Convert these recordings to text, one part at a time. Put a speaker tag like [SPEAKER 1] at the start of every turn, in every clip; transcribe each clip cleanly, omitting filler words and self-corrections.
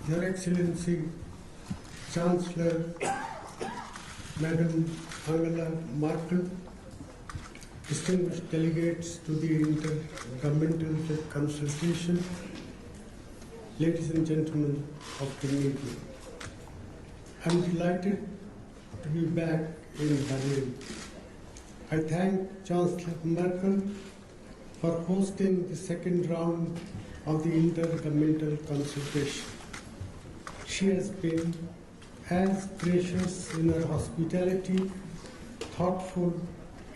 [SPEAKER 1] Your Excellency, Chancellor Madam Angela Merkel, distinguished delegates to the intergovernmental consultation, ladies and gentlemen of the media. I'm delighted to be back in Berlin. I thank Chancellor Merkel for hosting the second round of the intergovernmental consultation. She has been as gracious in her hospitality, thoughtful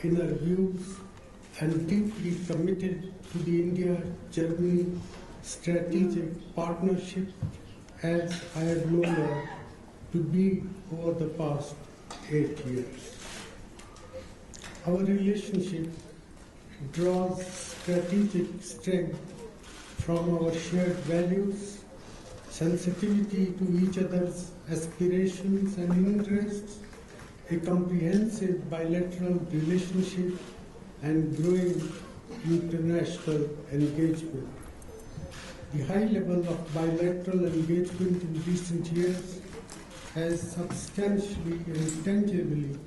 [SPEAKER 1] in her views, and deeply committed to the India-Germany strategic partnership as I have known her to be over the past 8 years. Our relationship draws strategic strength from our shared values, sensitivity to each other's aspirations and interests, a comprehensive bilateral relationship, and growing international engagement. The high level of bilateral engagement in recent years has substantially and tangibly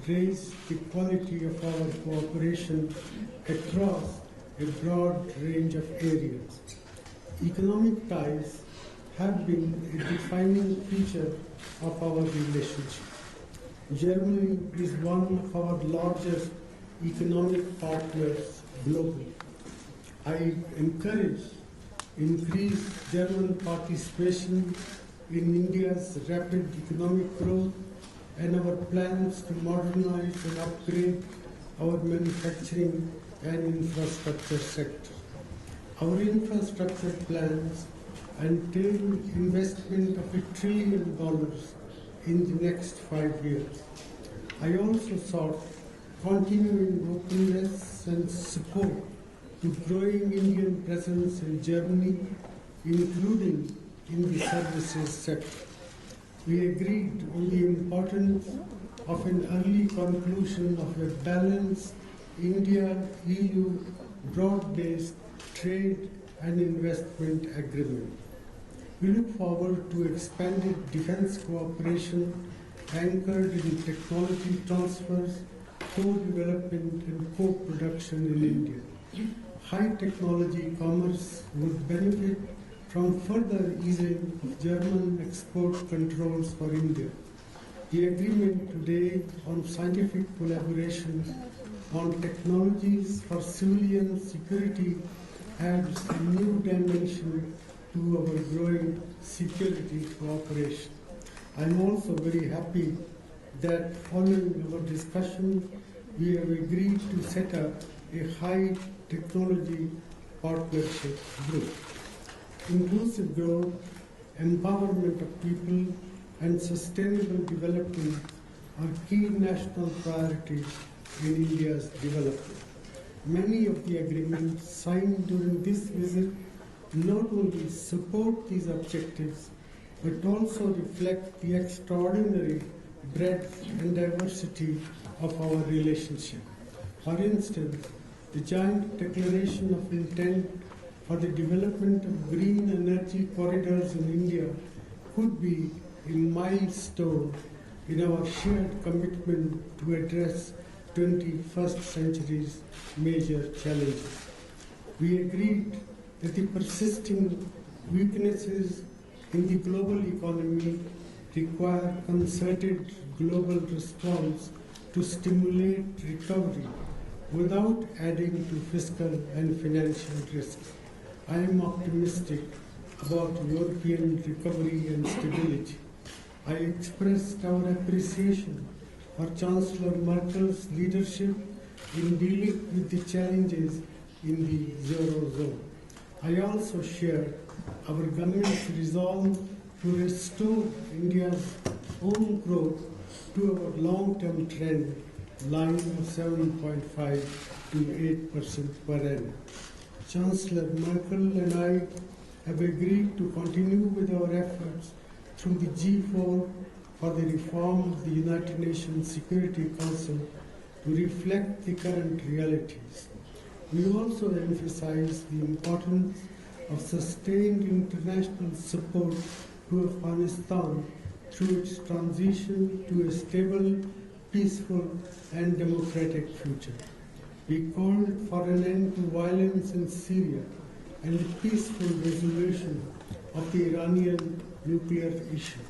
[SPEAKER 1] raised the quality of our cooperation across a broad range of areas. Economic ties have been a defining feature of our relationship. Germany is one of our largest economic partners globally. I encourage increased German participation in India's rapid economic growth and our plans to modernize and upgrade our manufacturing and infrastructure sector. Our infrastructure plans entail investment of $1 trillion in the next 5 years. I also sought continuing openness and support to growing Indian presence in Germany, including in the services sector. We agreed on the importance of an early conclusion of a balanced India-EU broad-based trade and investment agreement. We look forward to expanded defense cooperation anchored in technology transfers, co-development and co-production in India. High technology commerce would benefit from further easing of German export controls for India. The agreement today on scientific collaboration on technologies for civilian security adds a new dimension to our growing security cooperation. I am also very happy that following our discussion, we have agreed to set up a high technology partnership group. Inclusive growth, empowerment of people, and sustainable development are key national priorities in India's development. Many of the agreements signed during this visit not only support these objectives, but also reflect the extraordinary breadth and diversity of our relationship. For instance, the joint declaration of intent for the development of green energy corridors in India could be a milestone in our shared commitment to address 21st century's major challenges. We agreed that the persisting weaknesses in the global economy require concerted global response to stimulate recovery without adding to fiscal and financial risks. I am optimistic about European recovery and stability. I expressed our appreciation for Chancellor Merkel's leadership in dealing with the challenges in the eurozone. I also shared our government's resolve to restore India's own growth to our long-term trend line of 7.5 to 8% per annum. Chancellor Merkel and I have agreed to continue with our efforts through the G4 for the reform of the United Nations Security Council to reflect the current realities. We also emphasize the importance of sustained international support to Afghanistan through its transition to a stable, peaceful and democratic future. We called for an end to violence in Syria and a peaceful resolution of the Iranian nuclear issue.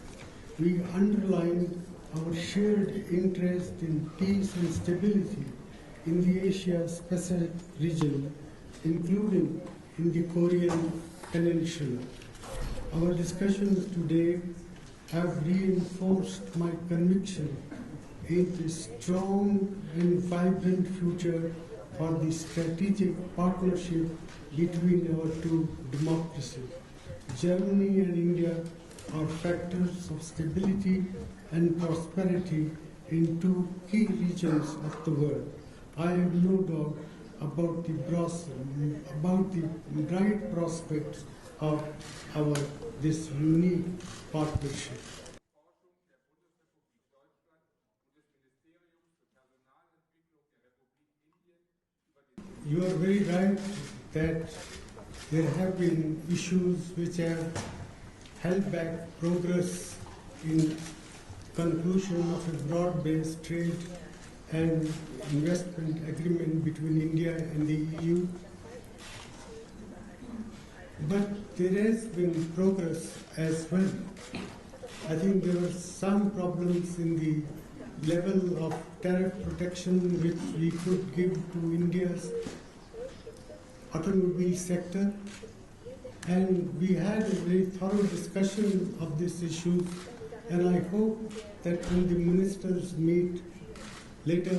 [SPEAKER 1] We underlined our shared interest in peace and stability in the Asia-Pacific region, including in the Korean Peninsula. Our discussions today have reinforced my conviction in a strong and vibrant future for the strategic partnership between our two democracies. Germany and India are factors of stability and prosperity in two key regions of the world. I have no doubt about the bright prospects of this unique partnership. You are very right that there have been issues which have held back progress in conclusion of a broad-based trade and investment agreement between India and the EU. But there has been progress as well. I think there were some problems in the level of tariff protection which we could give to India's automobile sector, and we had a very thorough discussion of this issue, and I hope that when the ministers meet later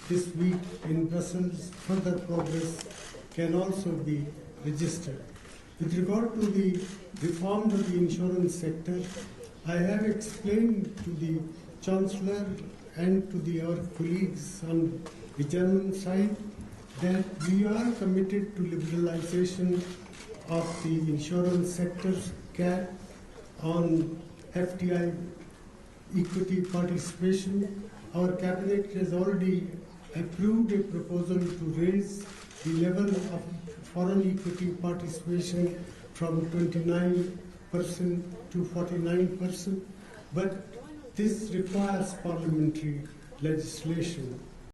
[SPEAKER 1] this week in Brussels, further progress can also be registered. With regard to the reform of the insurance sector, I have explained to the Chancellor and to our colleagues on the German side that we are committed to liberalization of the insurance sector's cap on FDI equity participation. Our cabinet has already approved a proposal to raise the level of foreign equity participation from 29% to 49%, but this requires parliamentary legislation.